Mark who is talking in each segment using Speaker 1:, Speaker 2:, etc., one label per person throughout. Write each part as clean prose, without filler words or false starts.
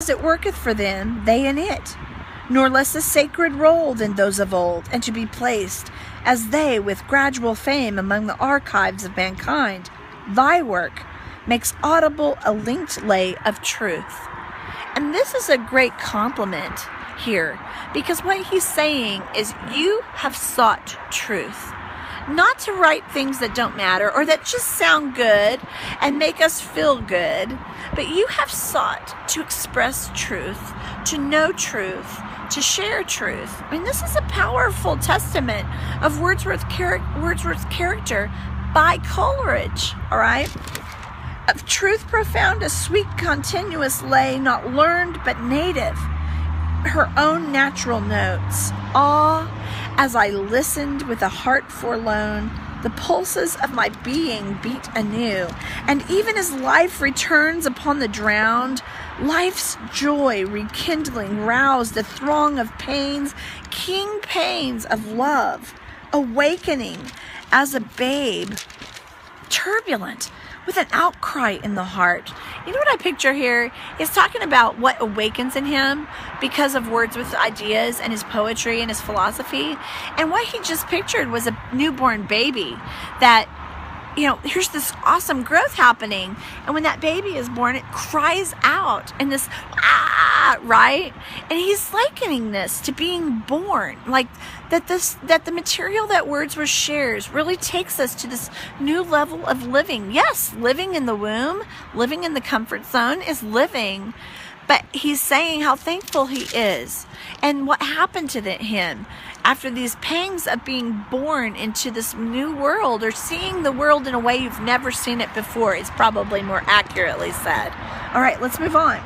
Speaker 1: as it worketh for them, they in it, nor less a sacred roll than those of old, and to be placed, as they, with gradual fame among the archives of mankind. Thy work makes audible a linked lay of truth. And this is a great compliment here, because what he's saying is you have sought truth. Not to write things that don't matter or that just sound good and make us feel good, but you have sought to express truth, to know truth, to share truth. I mean, this is a powerful testament of Wordsworth's character by Coleridge, all right? Of truth profound, a sweet continuous lay, not learned but native, her own natural notes. Ah, as I listened with a heart forlorn, the pulses of my being beat anew, and even as life returns upon the drowned, life's joy rekindling roused a throng of pains, keen pains of love, awakening as a babe, turbulent with an outcry in the heart. You know what I picture here? He's talking about what awakens in him because of Wordsworth's ideas and his poetry and his philosophy. And what he just pictured was a newborn baby that, you know, here's this awesome growth happening. And when that baby is born, it cries out in this, right? And he's likening this to being born. Like that the material that Wordsworth shares really takes us to this new level of living. Yes, living in the womb, living in the comfort zone is living. But he's saying how thankful he is and what happened to him after these pangs of being born into this new world, or seeing the world in a way you've never seen it before, is probably more accurately said. All right, let's move on.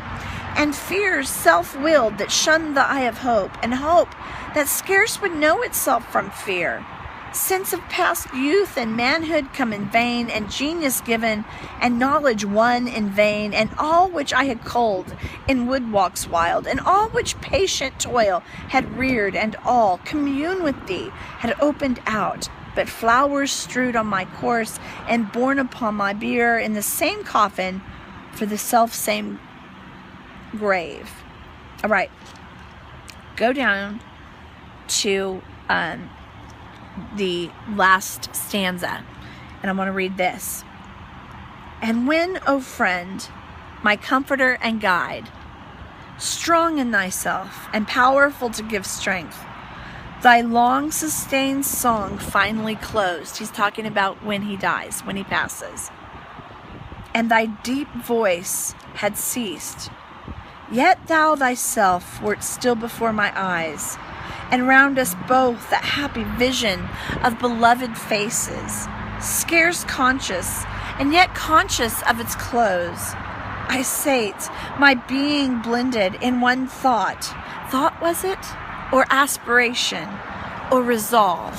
Speaker 1: And fears self-willed that shunned the eye of hope, and hope that scarce would know itself from fear. Sense of past youth and manhood come in vain, and genius given, and knowledge won in vain, and all which I had culled in wood walks wild, and all which patient toil had reared, and all commune with thee had opened out, but flowers strewed on my course, and borne upon my bier in the same coffin for the self-same grave. All right, go down to the last stanza, and I want to read this. And when, O friend, my comforter and guide, strong in thyself and powerful to give strength, thy long sustained song finally closed. He's talking about when he dies, when he passes. And thy deep voice had ceased, yet thou thyself wert still before my eyes, and round us both that happy vision of beloved faces, scarce conscious, and yet conscious of its close. I sate, my being blended in one thought. Thought was it? Or aspiration? Or resolve?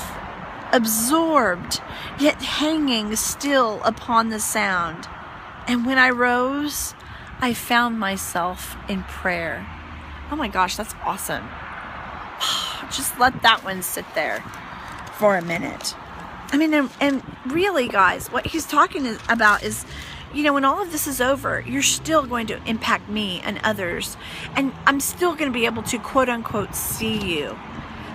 Speaker 1: Absorbed, yet hanging still upon the sound. And when I rose, I found myself in prayer. Oh my gosh, that's awesome. Just let that one sit there for a minute. I mean, and really, guys, what he's talking about is, you know, when all of this is over, you're still going to impact me and others. And I'm still going to be able to, quote unquote, see you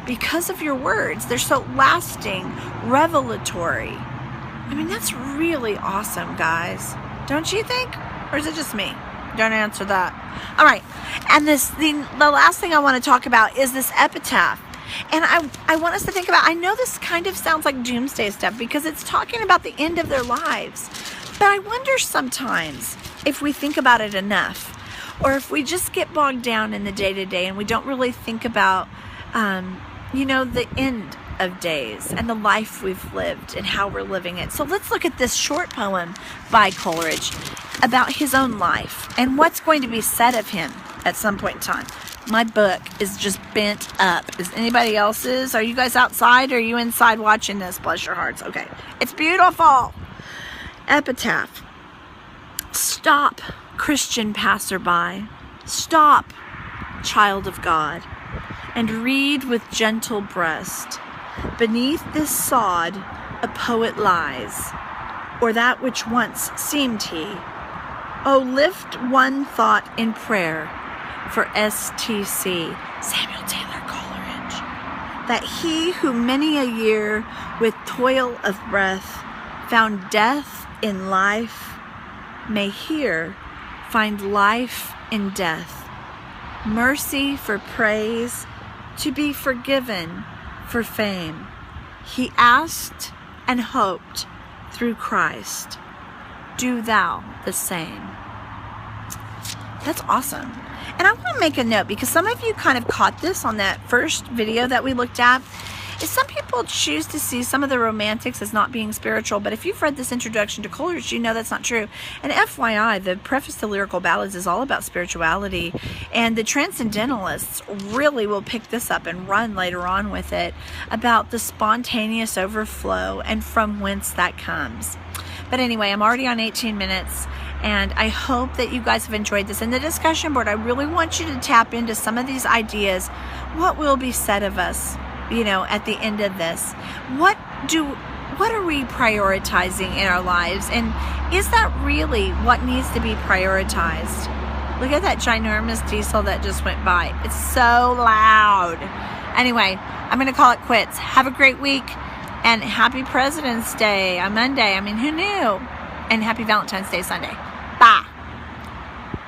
Speaker 1: because of your words. They're so lasting, revelatory. I mean, that's really awesome, guys. Don't you think? Or is it just me? Don't answer that. All right. And the last thing I want to talk about is this epitaph. And I want us to think about, I know this kind of sounds like doomsday stuff because it's talking about the end of their lives. But I wonder sometimes if we think about it enough, or if we just get bogged down in the day-to-day and we don't really think about, you know, the end of days and the life we've lived and how we're living it. So let's look at this short poem by Coleridge about his own life and what's going to be said of him at some point in time. My book is just bent up. Is anybody else's? Are you guys outside or are you inside watching this? Bless your hearts. Okay. It's beautiful. Epitaph. Stop, Christian passerby. Stop, child of God, and read with gentle breast. Beneath this sod a poet lies, or that which once seemed he. Oh, lift one thought in prayer, for STC, Samuel Taylor Coleridge, that he who many a year with toil of breath found death in life may here find life in death, mercy for praise, to be forgiven for fame. He asked and hoped through Christ, do thou the same. That's awesome. And I want to make a note, because some of you kind of caught this on that first video that we looked at, is some people choose to see some of the romantics as not being spiritual, but if you've read this introduction to Coleridge, you know that's not true. And FYI, the preface to Lyrical Ballads is all about spirituality, and the Transcendentalists really will pick this up and run later on with it, about the spontaneous overflow and from whence that comes. But anyway, I'm already on 18 minutes, and I hope that you guys have enjoyed this. In the discussion board, I really want you to tap into some of these ideas. What will be said of us, you know, at the end of this? What are we prioritizing in our lives? And is that really what needs to be prioritized? Look at that ginormous diesel that just went by. It's so loud. Anyway, I'm going to call it quits. Have a great week. And happy President's Day on Monday. I mean, who knew? And happy Valentine's Day Sunday.